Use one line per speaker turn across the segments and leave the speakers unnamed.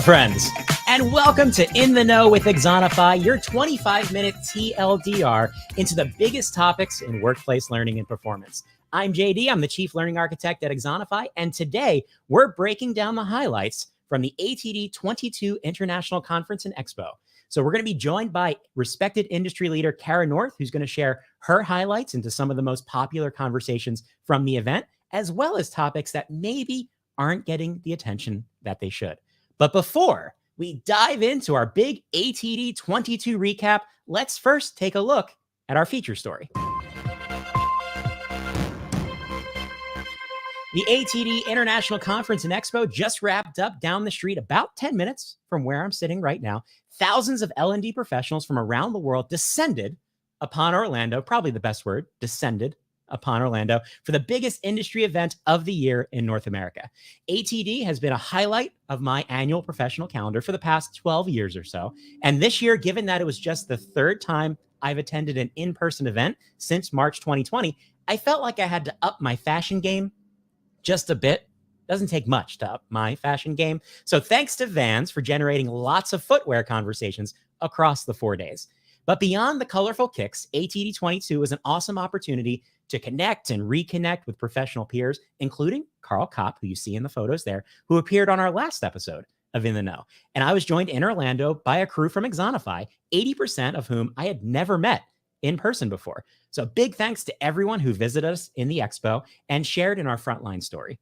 friends, and welcome to In the Know with Exonify, your 25-minute TLDR into the biggest topics in workplace learning and performance. I'm JD, I'm the Chief Learning Architect at Exonify, and today we're breaking down the highlights from the ATD22 International Conference and Expo. So we're going to be joined by respected industry leader Cara North, who's going to share her highlights into some of the most popular conversations from the event, as well as topics that maybe aren't getting the attention that they should. But before we dive into our big ATD22 recap, let's first take a look at our feature story. The ATD International Conference and Expo just wrapped up down the street about 10 minutes from where I'm sitting right now. Thousands of L&D professionals from around the world descended upon Orlando, probably the best word, descended upon Orlando, for the biggest industry event of the year in North America. ATD has been a highlight of my annual professional calendar for the past 12 years or so. And this year, given that it was just the third time I've attended an in-person event since March 2020, I felt like I had to up my fashion game just a bit. Doesn't take much to up my fashion game. So thanks to Vans for generating lots of footwear conversations across the 4 days. But beyond the colorful kicks, ATD22 was an awesome opportunity to connect and reconnect with professional peers, including Carl Kopp, who you see in the photos there, who appeared on our last episode of In the Know. And I was joined in Orlando by a crew from Exonify, 80% of whom I had never met in person before. So big thanks to everyone who visited us in the expo and shared in our frontline story.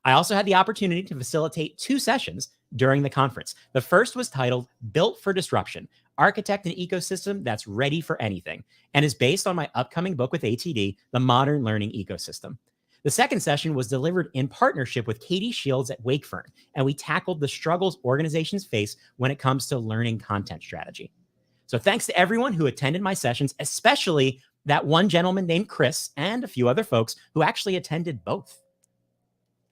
I also had the opportunity to facilitate 2 sessions during the conference. The first was titled Built for Disruption, Architect an Ecosystem That's Ready for Anything, and is based on my upcoming book with ATD, The Modern Learning Ecosystem. The second session was delivered in partnership with Katie Shields at Wakefern, and we tackled the struggles organizations face when it comes to learning content strategy. So thanks to everyone who attended my sessions, especially that one gentleman named Chris and a few other folks who actually attended both.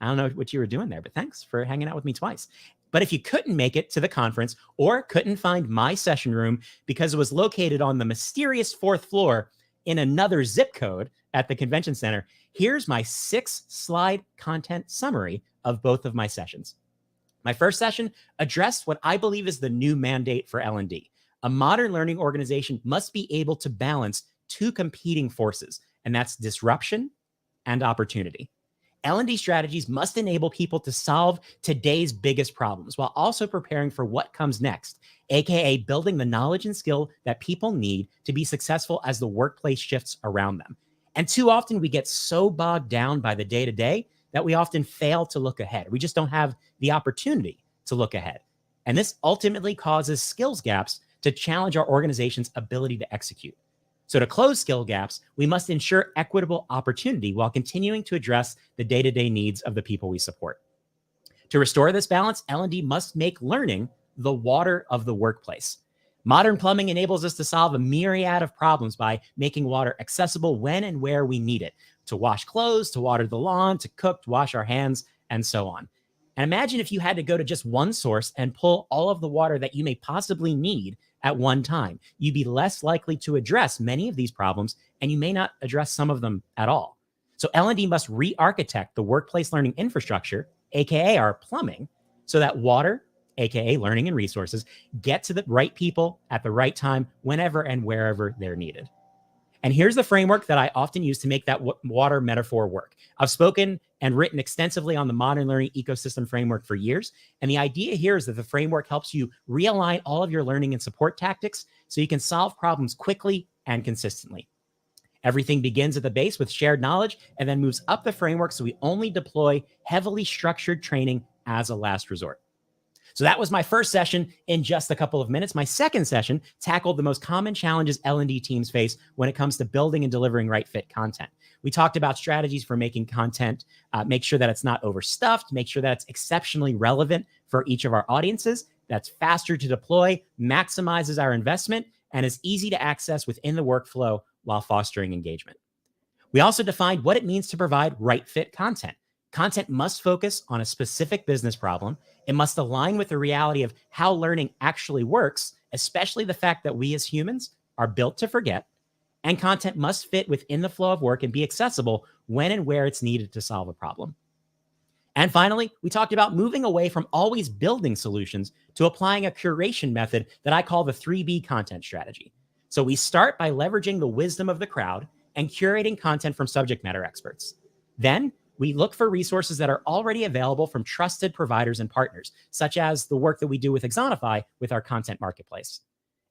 I don't know what you were doing there, but thanks for hanging out with me twice. But if you couldn't make it to the conference or couldn't find my session room because it was located on the mysterious 4th floor in another zip code at the convention center, here's my 6-slide content summary of both of my sessions. My first session addressed what I believe is the new mandate for L&D. A modern learning organization must be able to balance 2 competing forces, and that's disruption and opportunity. L&D strategies must enable people to solve today's biggest problems while also preparing for what comes next, aka building the knowledge and skill that people need to be successful as the workplace shifts around them. And too often we get so bogged down by the day-to-day that we often fail to look ahead. We just don't have the opportunity to look ahead. And this ultimately causes skills gaps to challenge our organization's ability to execute. So to close skill gaps, we must ensure equitable opportunity while continuing to address the day-to-day needs of the people we support. To restore this balance, L&D must make learning the water of the workplace. Modern plumbing enables us to solve a myriad of problems by making water accessible when and where we need it, to wash clothes, to water the lawn, to cook, to wash our hands, and so on. And imagine if you had to go to just one source and pull all of the water that you may possibly need at one time. You'd be less likely to address many of these problems, and you may not address some of them at all. So L&D must re-architect the workplace learning infrastructure, aka our plumbing, so that water, aka learning and resources, get to the right people at the right time, whenever and wherever they're needed. And here's the framework that I often use to make that water metaphor work. I've spoken and written extensively on the modern learning ecosystem framework for years. And the idea here is that the framework helps you realign all of your learning and support tactics so you can solve problems quickly and consistently. Everything begins at the base with shared knowledge and then moves up the framework so we only deploy heavily structured training as a last resort. So that was my first session in just a couple of minutes. My second session tackled the most common challenges L&D teams face when it comes to building and delivering right fit content. We talked about strategies for making content, make sure that it's not overstuffed, make sure that it's exceptionally relevant for each of our audiences, that's faster to deploy, maximizes our investment, and is easy to access within the workflow while fostering engagement. We also defined what it means to provide right fit content. Content must focus on a specific business problem. It must align with the reality of how learning actually works, especially the fact that we as humans are built to forget. And content must fit within the flow of work and be accessible when and where it's needed to solve a problem. And finally, we talked about moving away from always building solutions to applying a curation method that I call the 3B content strategy. So we start by leveraging the wisdom of the crowd and curating content from subject matter experts. Then we look for resources that are already available from trusted providers and partners, such as the work that we do with Exonify with our content marketplace.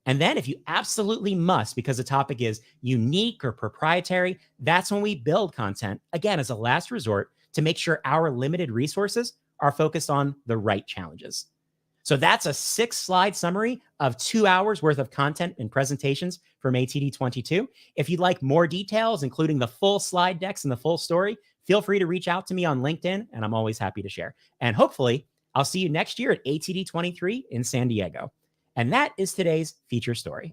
And then if you absolutely must, because the topic is unique or proprietary, that's when we build content, again, as a last resort to make sure our limited resources are focused on the right challenges. So that's a 6-slide summary of 2 hours worth of content and presentations from ATD22. If you'd like more details, including the full slide decks and the full story, feel free to reach out to me on LinkedIn, and I'm always happy to share. And hopefully, I'll see you next year at ATD23 in San Diego. And that is today's feature story.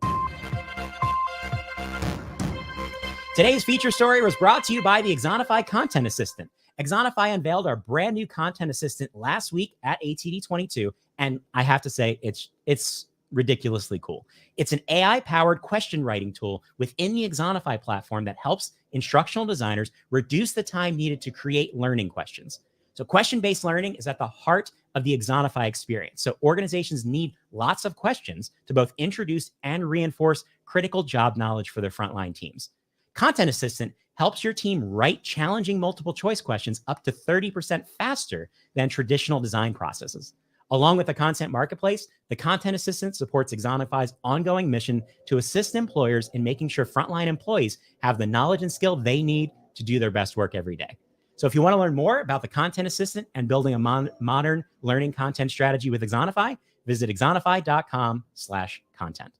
Today's feature story was brought to you by the Exonify Content Assistant. Exonify unveiled our brand new content assistant last week at ATD22, and I have to say, it's ridiculously cool. It's an AI-powered question writing tool within the Exonify platform that helps instructional designers reduce the time needed to create learning questions. So question-based learning is at the heart of the Exonify experience. So organizations need lots of questions to both introduce and reinforce critical job knowledge for their frontline teams. Content Assistant helps your team write challenging multiple choice questions up to 30% faster than traditional design processes. Along with the content marketplace, the Content Assistant supports Exonify's ongoing mission to assist employers in making sure frontline employees have the knowledge and skill they need to do their best work every day. So if you want to learn more about the Content Assistant and building a modern learning content strategy with Exonify, visit exonify.com/content.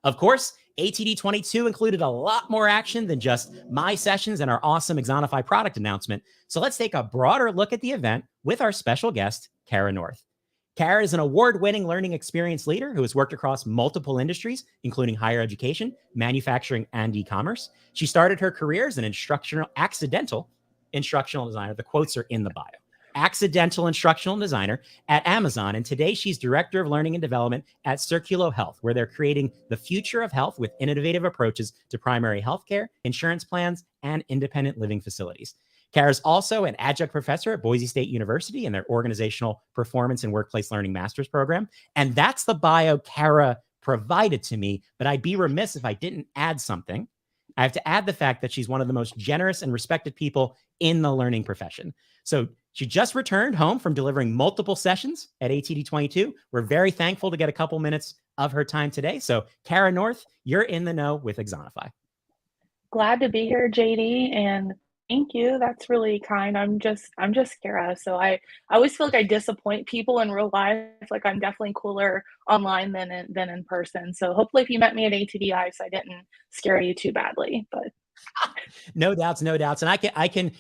Of course, ATD22 included a lot more action than just my sessions and our awesome Exonify product announcement. So let's take a broader look at the event with our special guest, Cara North. Cara is an award-winning learning experience leader who has worked across multiple industries, including higher education, manufacturing, and e-commerce. She started her career as an accidental instructional designer. The quotes are in the bio. Accidental instructional designer at Amazon. And today she's director of learning and development at Circulo Health, where they're creating the future of health with innovative approaches to primary healthcare, insurance plans, and independent living facilities. Cara's also an adjunct professor at Boise State University in their organizational performance and workplace learning master's program. And that's the bio Cara provided to me, but I'd be remiss if I didn't add something. I have to add the fact that she's one of the most generous and respected people in the learning profession. So she just returned home from delivering multiple sessions at ATD22. We're very thankful to get a couple minutes of her time today. So Cara North, you're in the know with Exonify.
Glad to be here, JD, and thank you. That's really kind. I'm just Cara. So I always feel like I disappoint people in real life. Like I'm definitely cooler online than in person. So hopefully if you met me at ATDI, so I didn't scare you too badly. But
no doubts. And I can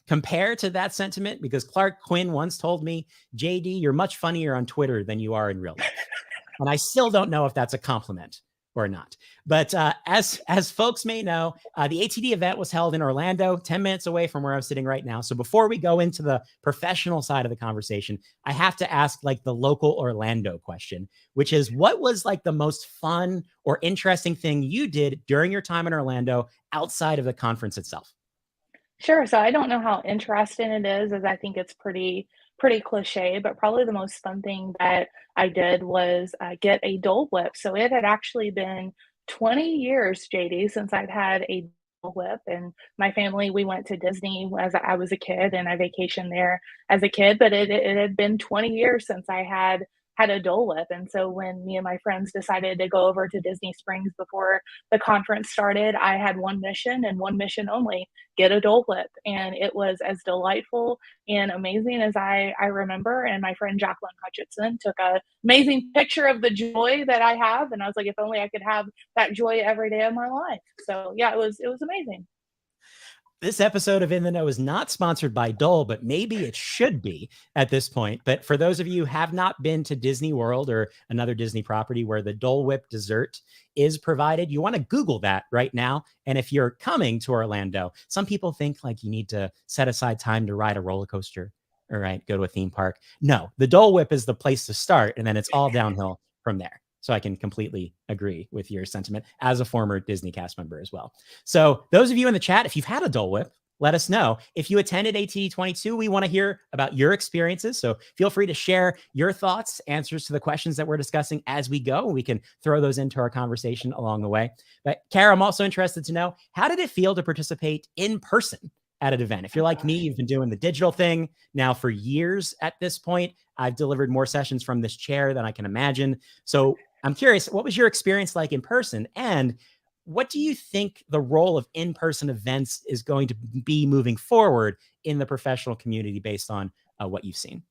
compare to that sentiment because Clark Quinn once told me, JD, you're much funnier on Twitter than you are in real life. And I still don't know if that's a compliment or not. But as folks may know, the ATD event was held in Orlando, 10 minutes away from where I'm sitting right now. So before we go into the professional side of the conversation, I have to ask like the local Orlando question, which is what was like the most fun or interesting thing you did during your time in Orlando outside of the conference itself?
sure. So I don't know how interesting it is, as I think it's pretty cliche, but probably the most fun thing that I did was get a Dole Whip. So it had actually been 20 years, JD, since I'd had a Dole Whip. And my family, we went to Disney as I was a kid, and I vacationed there as a kid. But it had been 20 years since I had a Dole Whip. And so when me and my friends decided to go over to Disney Springs before the conference started, I had one mission and one mission only: get a Dole Whip. And it was as delightful and amazing as I remember. And my friend Jacqueline Hutchinson took a amazing picture of the joy that I have. And I was like, if only I could have that joy every day of my life. So yeah, it was amazing.
This episode of In the Know is not sponsored by Dole, but maybe it should be at this point. But for those of you who have not been to Disney World or another Disney property where the Dole Whip dessert is provided, you want to Google that right now. And if you're coming to Orlando, some people think like you need to set aside time to ride a roller coaster, all right, go to a theme park. No, the Dole Whip is the place to start, and then it's all downhill from there. So I can completely agree with your sentiment as a former Disney cast member as well. So those of you in the chat, if you've had a Dole Whip, let us know. If you attended ATD22, we want to hear about your experiences. So feel free to share your thoughts, answers to the questions that we're discussing as we go. We can throw those into our conversation along the way. But Cara, I'm also interested to know, how did it feel to participate in person at an event? If you're like me, you've been doing the digital thing now for years at this point. I've delivered more sessions from this chair than I can imagine. So I'm curious, what was your experience like in person? And what do you think the role of in-person events is going to be moving forward in the professional community based on what you've seen?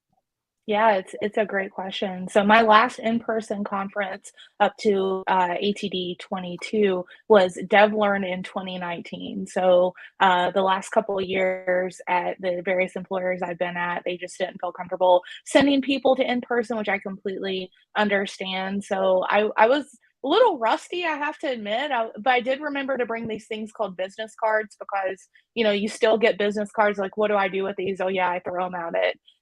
Yeah, it's a great question. So my last in-person conference up to ATD22 was DevLearn in 2019. So the last couple of years at the various employers I've been at, they just didn't feel comfortable sending people to in-person, which I completely understand. So I was a little rusty, I have to admit, but I did remember to bring these things called business cards because, you still get business cards. Like, what do I do with these? Oh yeah, I throw them out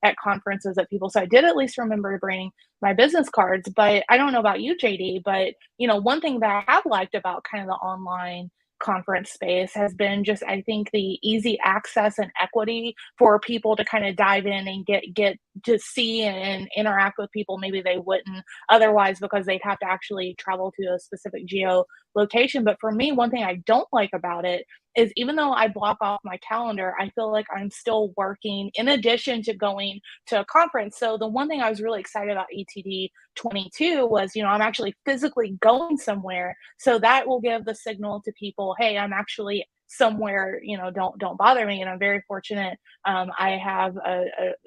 at conferences at people. So I did at least remember to bring my business cards. But I don't know about you, JD, but one thing that I have liked about kind of the online conference space has been just, I think, the easy access and equity for people to kind of dive in and get to see and interact with people maybe they wouldn't otherwise, because they'd have to actually travel to a specific geo location. But for me, one thing I don't like about it is, even though I block off my calendar, I feel like I'm still working in addition to going to a conference. So the one thing I was really excited about ATD 22 was, I'm actually physically going somewhere. So that will give the signal to people, hey, I'm actually somewhere, don't bother me. And I'm very fortunate. I have a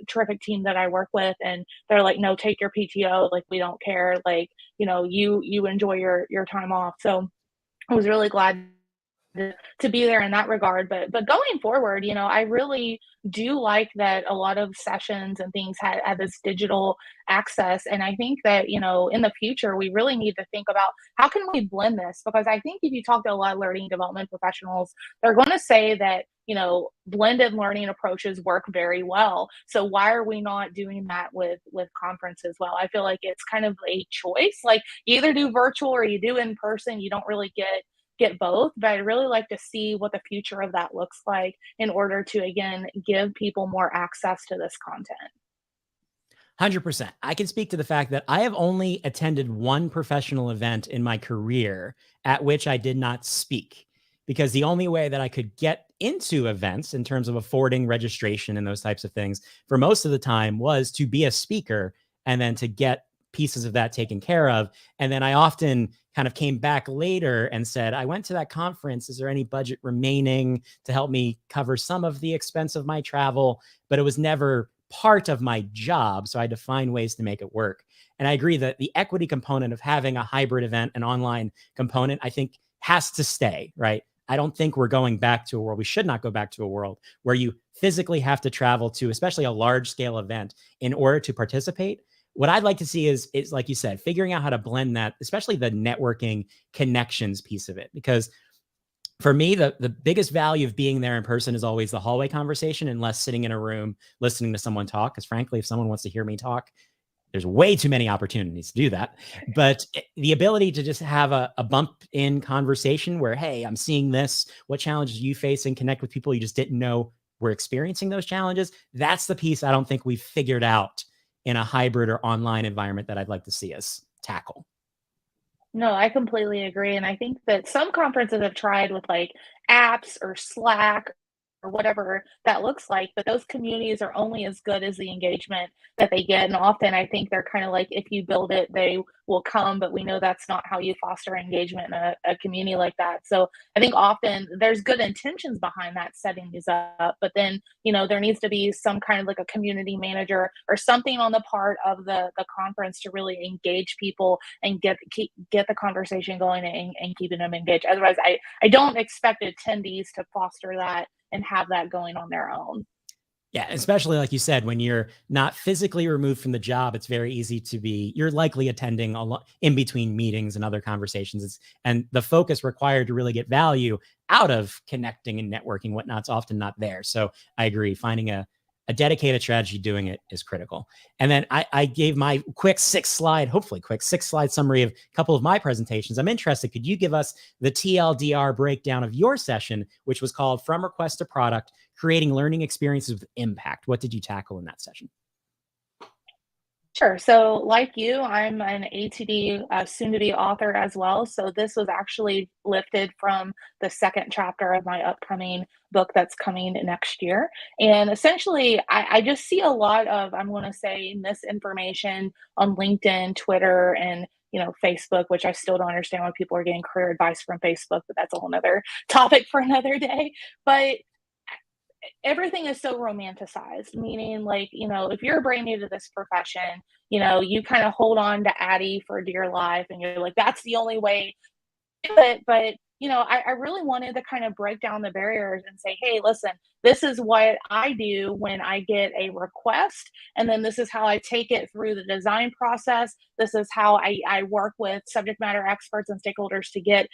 terrific team that I work with, and they're like, no, take your PTO. Like, we don't care. Like, you enjoy your time off. So I was really glad to be there in that regard. But going forward, I really do like that a lot of sessions and things had this digital access. And I think that, in the future, we really need to think about how can we blend this? Because I think if you talk to a lot of learning development professionals, they're going to say that, blended learning approaches work very well. So why are we not doing that with conference as well? I feel like it's kind of a choice. Like, you either do virtual or you do in person. You don't really get both, but I'd really like to see what the future of that looks like in order to, again, give people more access to this content.
100%. I can speak to the fact that I have only attended one professional event in my career at which I did not speak, because the only way that I could get into events in terms of affording registration and those types of things for most of the time was to be a speaker and then to get pieces of that taken care of. And then I often kind of came back later and said, I went to that conference. Is there any budget remaining to help me cover some of the expense of my travel? But it was never part of my job. So I had to find ways to make it work. And I agree that the equity component of having a hybrid event, an online component, I think has to stay, right? I don't think we're going back to a world. We should not go back to a world where you physically have to travel to, especially a large scale event, in order to participate. What I'd like to see is like you said, figuring out how to blend that, especially the networking connections piece of it. Because for me, the biggest value of being there in person is always the hallway conversation, and less sitting in a room listening to someone talk. Because frankly, if someone wants to hear me talk, there's way too many opportunities to do that. But the ability to just have a bump in conversation where, hey, I'm seeing this, what challenges you face, and connect with people you just didn't know were experiencing those challenges. That's the piece I don't think we've figured out in a hybrid or online environment that I'd like to see us tackle.
No, I completely agree. And I think that some conferences have tried with like apps or Slack or whatever that looks like, but those communities are only as good as the engagement that they get. And often I think they're kind of like, if you build it, they will come, but we know that's not how you foster engagement in a community like that. So I think often there's good intentions behind that, setting these up, but then, there needs to be some kind of like a community manager or something on the part of the conference to really engage people and get the conversation going and keeping them engaged. Otherwise, I don't expect attendees to foster that and have that going on their own.
Yeah, especially like you said, when you're not physically removed from the job, it's very easy to be, you're likely attending a lot in between meetings and other conversations. And the focus required to really get value out of connecting and networking, whatnot's often not there. So I agree, finding a a dedicated strategy doing it is critical. And then I gave my hopefully quick 6-slide summary of a couple of my presentations. I'm interested, could you give us the TLDR breakdown of your session, which was called From Request to Product, Creating Learning Experiences with Impact? What did you tackle in that session?
Sure. So, like you, I'm an ATD soon to be author as well. So, this was actually lifted from the second chapter of my upcoming book that's coming next year. And essentially, I just see a lot of, I'm going to say, misinformation on LinkedIn, Twitter, and Facebook, which I still don't understand why people are getting career advice from Facebook, but that's a whole nother topic for another day. But everything is so romanticized, meaning like, if you're brand new to this profession, you kind of hold on to Addie for dear life and you're like, that's the only way to do it. But, I really wanted to kind of break down the barriers and say, hey, listen, this is what I do when I get a request. And then this is how I take it through the design process. This is how I work with subject matter experts and stakeholders to get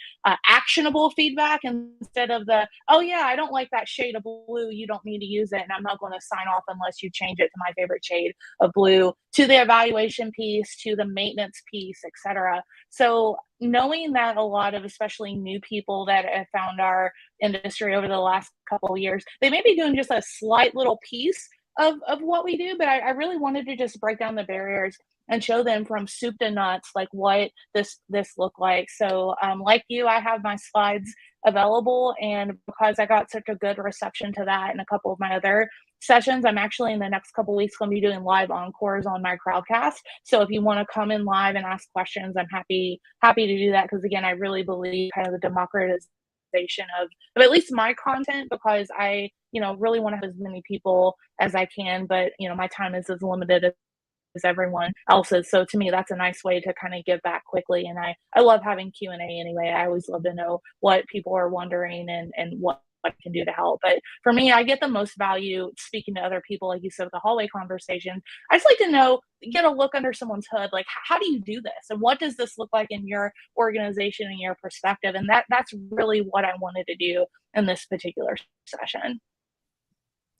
actionable feedback instead of the, oh, yeah, I don't like that shade of blue. You don't need to use it. And I'm not going to sign off unless you change it to my favorite shade of blue, to the evaluation piece, to the maintenance piece, et cetera. So knowing that a lot of especially new people that have found our industry over the last couple of years, they may be doing just a slight little piece of what we do, but I really wanted to just break down the barriers and show them from soup to nuts, like what this looked like. So like you, I have my slides available, and because I got such a good reception to that and a couple of my other sessions, I'm actually in the next couple of weeks going to be doing live encores on my crowdcast. So if you want to come in live and ask questions, I'm happy to do that, because again, I really believe kind of the democratization of at least my content, because I really want to have as many people as I can, but my time is as limited as everyone else's. So to me, that's a nice way to kind of give back quickly. And I love having Q&A anyway. I always love to know what people are wondering and what I can do to help. But for me, I get the most value speaking to other people, like you said, the hallway conversation. I just like to know, get a look under someone's hood, like how do you do this? And what does this look like in your organization and your perspective? And that's really what I wanted to do in this particular session.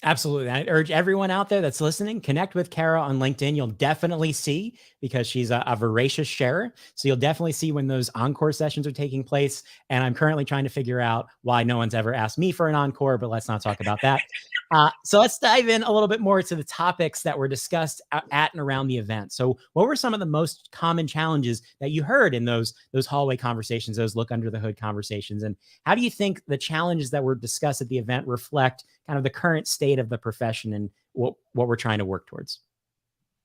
Absolutely. I urge everyone out there that's listening, connect with Cara on LinkedIn. You'll definitely see, because she's a voracious sharer. So you'll definitely see when those encore sessions are taking place. And I'm currently trying to figure out why no one's ever asked me for an encore, but let's not talk about that. So let's dive in a little bit more to the topics that were discussed at and around the event. So what were some of the most common challenges that you heard in those hallway conversations, those look under the hood conversations? And how do you think the challenges that were discussed at the event reflect kind of the current state of the profession and what we're trying to work towards?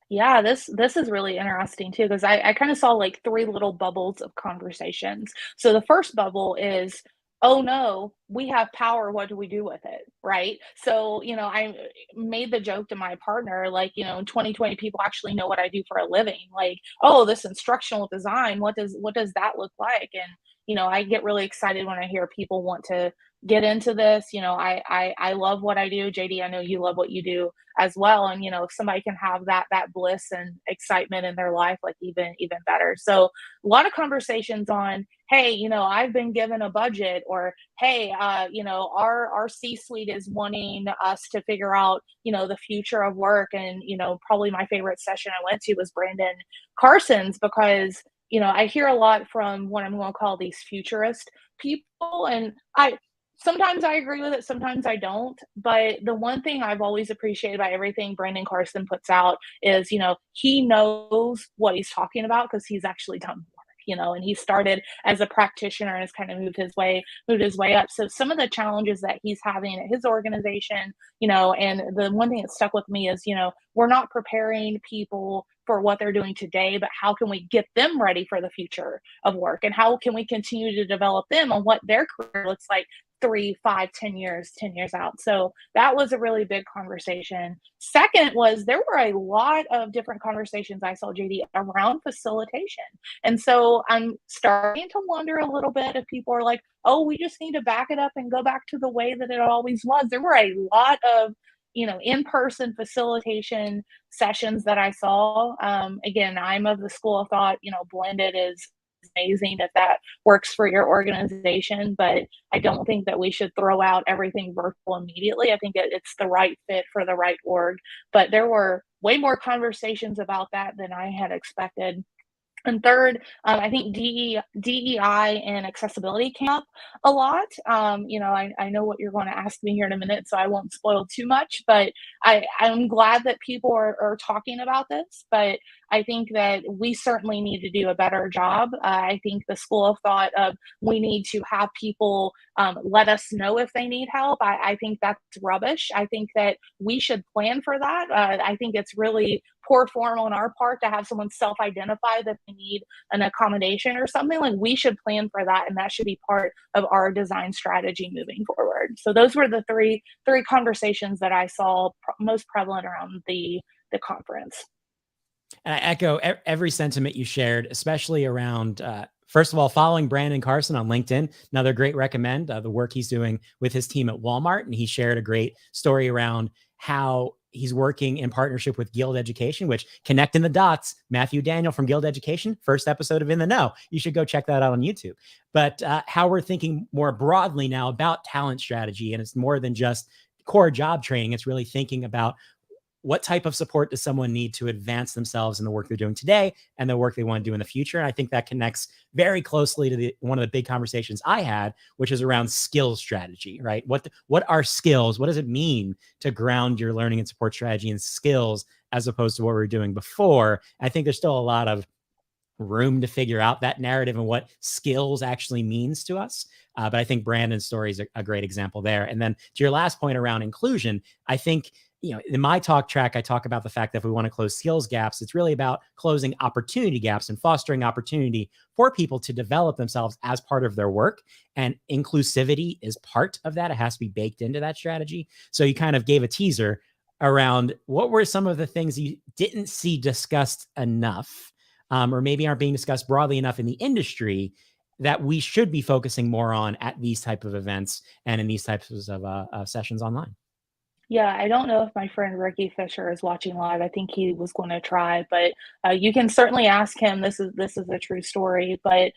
Yeah, this is really interesting too, because I kind of saw like three little bubbles of conversations. So the first bubble is, oh no, we have power. What do we do with it? Right. So, I made the joke to my partner, like, in 2020, people actually know what I do for a living. Like, oh, this instructional design, what does that look like? And, I get really excited when I hear people want to get into this. I love what I do. JD, I know you love what you do as well. And, if somebody can have that bliss and excitement in their life, like even better. So a lot of conversations on, hey, I've been given a budget, or hey, our C-suite is wanting us to figure out, the future of work. And, probably my favorite session I went to was Brandon Carson's, because I hear a lot from what I'm going to call these futurist people, and sometimes I agree with it, sometimes I don't. But the one thing I've always appreciated about everything Brandon Carson puts out is, he knows what he's talking about, because he's actually done work, and he started as a practitioner and has kind of moved his way up. So some of the challenges that he's having at his organization, and the one thing that stuck with me is, we're not preparing people for what they're doing today, but how can we get them ready for the future of work? And how can we continue to develop them on what their career looks like 3, 5, 10 years, 10 years out? So that was a really big conversation. Second was, there were a lot of different conversations I saw, JD, around facilitation. And so I'm starting to wonder a little bit if people are like, oh, we just need to back it up and go back to the way that it always was. There were a lot of in-person facilitation sessions that I saw. Again, I'm of the school of thought, blended amazing if that works for your organization, but I don't think that we should throw out everything virtual immediately. I think it's the right fit for the right org. But there were way more conversations about that than I had expected. And third, I think DEI and accessibility came up a lot. I know what you're going to ask me here in a minute, so I won't spoil too much, but I'm glad that people are talking about this. But I think that we certainly need to do a better job. I think the school of thought of we need to have people let us know if they need help. I think that's rubbish. I think that we should plan for that. I think it's really poor form on our part to have someone self-identify that they need an accommodation or something. Like, we should plan for that, and that should be part of our design strategy moving forward. So those were the three conversations that I saw most prevalent around the conference.
And I echo every sentiment you shared, especially around, first of all, following Brandon Carson on LinkedIn. Another great recommend, the work he's doing with his team at Walmart. And he shared a great story around how he's working in partnership with Guild Education, which, connecting the dots, Matthew Daniel from Guild Education, first episode of In the Know. You should go check that out on YouTube. But how we're thinking more broadly now about talent strategy. And it's more than just core job training. It's really thinking about what type of support does someone need to advance themselves in the work they're doing today and the work they want to do in the future. And I think that connects very closely to one of the big conversations I had, which is around skills strategy, right? What are skills? What does it mean to ground your learning and support strategy in skills as opposed to what we were doing before? I think there's still a lot of room to figure out that narrative and what skills actually means to us. But I think Brandon's story is a great example there. And then to your last point around inclusion, I think, in my talk track, I talk about the fact that if we want to close skills gaps, it's really about closing opportunity gaps and fostering opportunity for people to develop themselves as part of their work. And inclusivity is part of that. It has to be baked into that strategy. So you kind of gave a teaser around what were some of the things you didn't see discussed enough, or maybe aren't being discussed broadly enough in the industry, that we should be focusing more on at these type of events and in these types of sessions online.
Yeah, I don't know if my friend Ricky Fisher is watching live. I think he was going to try, but you can certainly ask him. This is a true story. But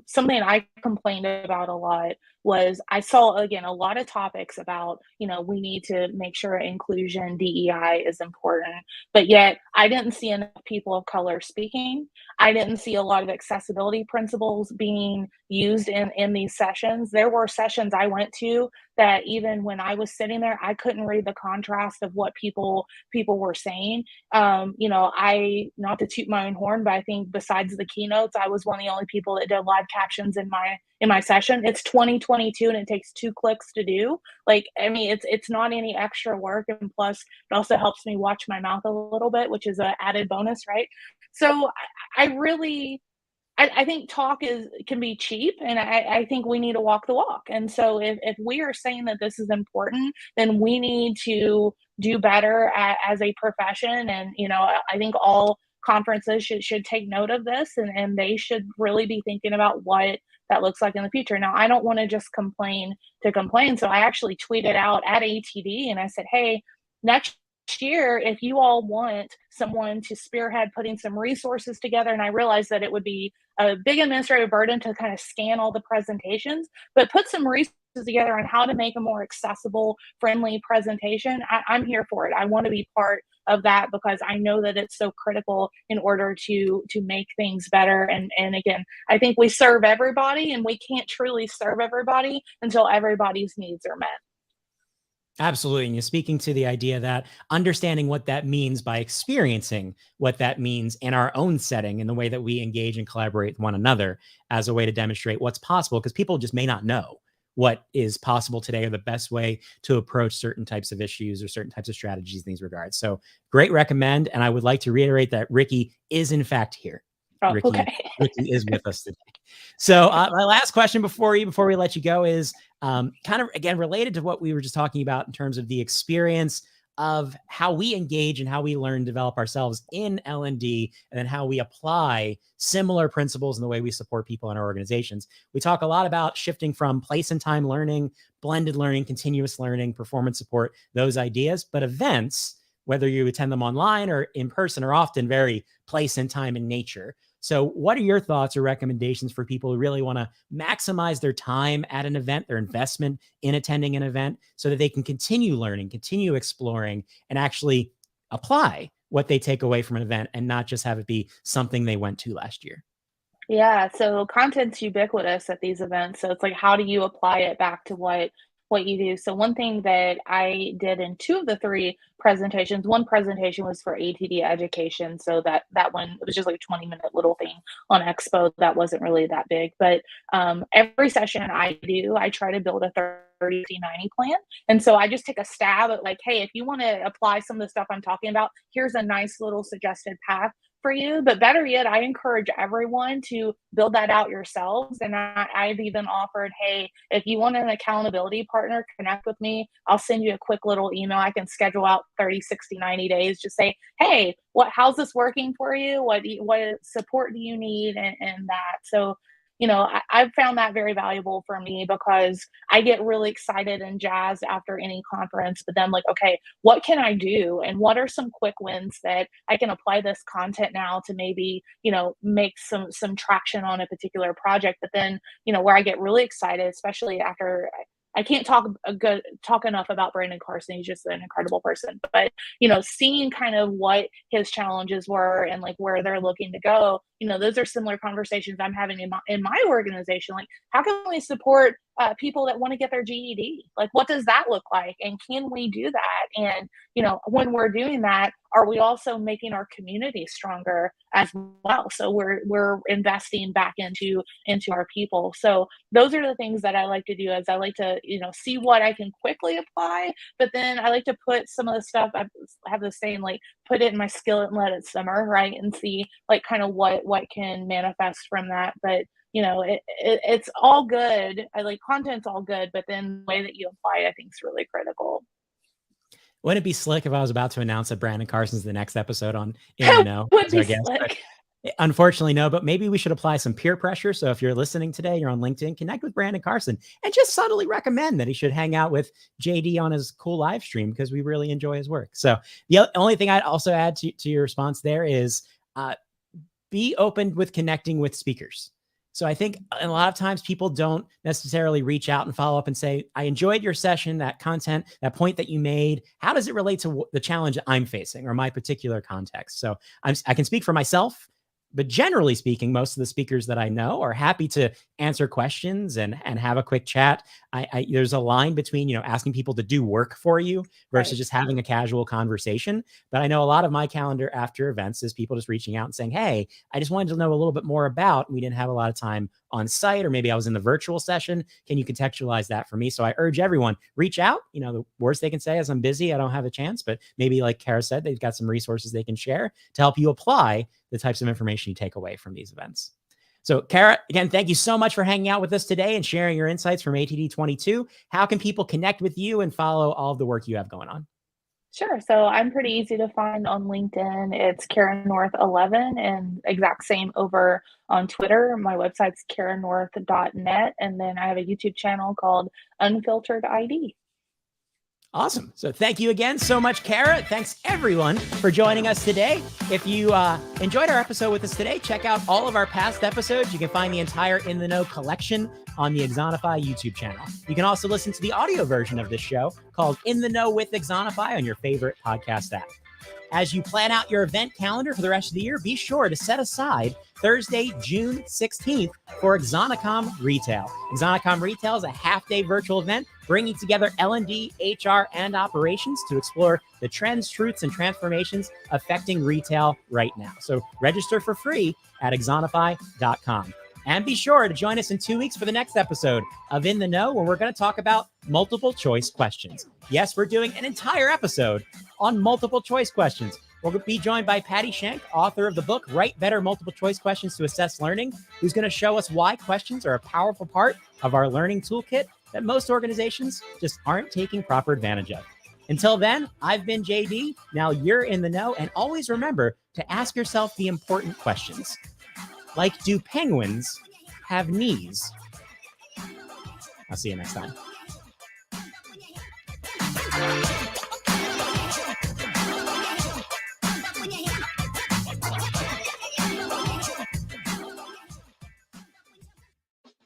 something I complained about a lot was I saw, again, a lot of topics about, we need to make sure inclusion, DEI is important, but yet I didn't see enough people of color speaking. I didn't see a lot of accessibility principles being used in these sessions. There were sessions I went to that even when I was sitting there, I couldn't read the contrast of what people were saying. I, not to toot my own horn, but I think besides the keynotes, I was one of the only people that did live captions in my session. It's 2022 and it takes 2 clicks to do. Like, I mean, it's not any extra work, and plus it also helps me watch my mouth a little bit, which is an added bonus, right? So I think talk can be cheap, and I think we need to walk the walk. And so if we are saying that this is important, then we need to do better as a profession. And I think all conferences should take note of this, and they should really be thinking about what that looks like in the future. Now, I don't want to just complain to complain, so I actually tweeted out at ATD and I said, hey, next year, if you all want someone to spearhead putting some resources together, and I realized that it would be a big administrative burden to kind of scan all the presentations, but put some resources together on how to make a more accessible, friendly presentation, I'm here for it. I want to be part of that because I know that it's so critical in order to make things better. And again, I think we serve everybody, and we can't truly serve everybody until everybody's needs are met.
Absolutely. And you're speaking to the idea that understanding what that means by experiencing what that means in our own setting, in the way that we engage and collaborate with one another as a way to demonstrate what's possible, because people just may not know what is possible today or the best way to approach certain types of issues or certain types of strategies in these regards. So great recommend. And I would like to reiterate that Ricky is in fact here.
Oh,
Ricky,
okay.
Ricky is with us today. So my last question before we let you go is kind of, again, related to what we were just talking about in terms of the experience of how we engage and how we learn, develop ourselves in L&D, and then how we apply similar principles in the way we support people in our organizations. We talk a lot about shifting from place and time learning, blended learning, continuous learning, performance support, those ideas, but events, whether you attend them online or in person, are often very place and time in nature. So what are your thoughts or recommendations for people who really want to maximize their time at an event, their investment in attending an event, so that they can continue learning, continue exploring, and actually apply what they take away from an event and not just have it be something they went to last year?
Yeah, so content's ubiquitous at these events. So it's like, how do you apply it back to what you do? So one thing that I did in two of the three presentations, one presentation was for ATD education. So that one, it was just like a 20-minute little thing on Expo that wasn't really that big. But every session I do, I try to build a 30-90 plan. And so I just take a stab at like, hey, if you want to apply some of the stuff I'm talking about, here's a nice little suggested path for you. But better yet, I encourage everyone to build that out yourselves. And I've even offered, hey, if you want an accountability partner, connect with me. I'll send you a quick little email. I can schedule out 30, 60, 90 days. Just say, hey, how's this working for you? What support do you need? And that. So, I've found that very valuable for me because I get really excited and jazzed after any conference, but then like, okay, what can I do? And what are some quick wins that I can apply this content now to maybe, make some traction on a particular project. But then, where I get really excited, especially after I can't talk enough about Brandon Carson. He's just an incredible person. But seeing kind of what his challenges were and like where they're looking to go, those are similar conversations I'm having in my organization. Like, how can we support people that want to get their GED? Like, what does that look like? And can we do that? And when we're doing that, are we also making our community stronger as well? So we're investing back into our people. So those are the things that I like to do. Is I like to see what I can quickly apply, but then I like to put some of the stuff. I have the saying, like, put it in my skillet and let it simmer, right? And see like kind of what can manifest from that. But it's all good. I like content's all good, but then the way that you apply it, I think, is really critical.
Wouldn't it be slick if I was about to announce that Brandon Carson's the next episode on In the Know?
Would be slick.
Unfortunately, no, but maybe we should apply some peer pressure. So if you're listening today, you're on LinkedIn, connect with Brandon Carson and just subtly recommend that he should hang out with JD on his cool live stream because we really enjoy his work. So the only thing I'd also add to your response there is be open with connecting with speakers. So I think a lot of times people don't necessarily reach out and follow up and say, I enjoyed your session, that content, that point that you made. How does it relate to the challenge I'm facing or my particular context? So I can speak for myself, but generally speaking, most of the speakers that I know are happy to answer questions and have a quick chat. There's a line between, asking people to do work for you versus just having a casual conversation. But I know a lot of my calendar after events is people just reaching out and saying, hey, I just wanted to know a little bit more about, we didn't have a lot of time on site, or maybe I was in the virtual session. Can you contextualize that for me? So I urge everyone, reach out. The worst they can say is I'm busy, I don't have a chance, but maybe like Cara said, they've got some resources they can share to help you apply the types of information you take away from these events. So Cara, again, thank you so much for hanging out with us today and sharing your insights from ATD22. How can people connect with you and follow all of the work you have going on?
Sure. So I'm pretty easy to find on LinkedIn. It's Cara North 11, and exact same over on Twitter. My website's caranorth.net. And then I have a YouTube channel called Unfiltered ID.
Awesome. So thank you again so much, Cara. Thanks everyone for joining us today. If you enjoyed our episode with us today, check out all of our past episodes. You can find the entire In the Know collection on the Exonify YouTube channel. You can also listen to the audio version of this show called In the Know with Exonify on your favorite podcast app. As you plan out your event calendar for the rest of the year, be sure to set aside Thursday, June 16th for Exonicom Retail. Exonicom Retail is a half-day virtual event bringing together L&D, HR, and operations to explore the trends, truths, and transformations affecting retail right now. So register for free at exonify.com. And be sure to join us in 2 weeks for the next episode of In the Know, where we're going to talk about multiple choice questions. Yes, we're doing an entire episode on multiple choice questions. We'll be joined by Patty Shank, author of the book, Write Better Multiple Choice Questions to Assess Learning, who's going to show us why questions are a powerful part of our learning toolkit that most organizations just aren't taking proper advantage of. Until then, I've been JD. Now you're in the know. And always remember to ask yourself the important questions. Like, do penguins have knees? I'll see you next time.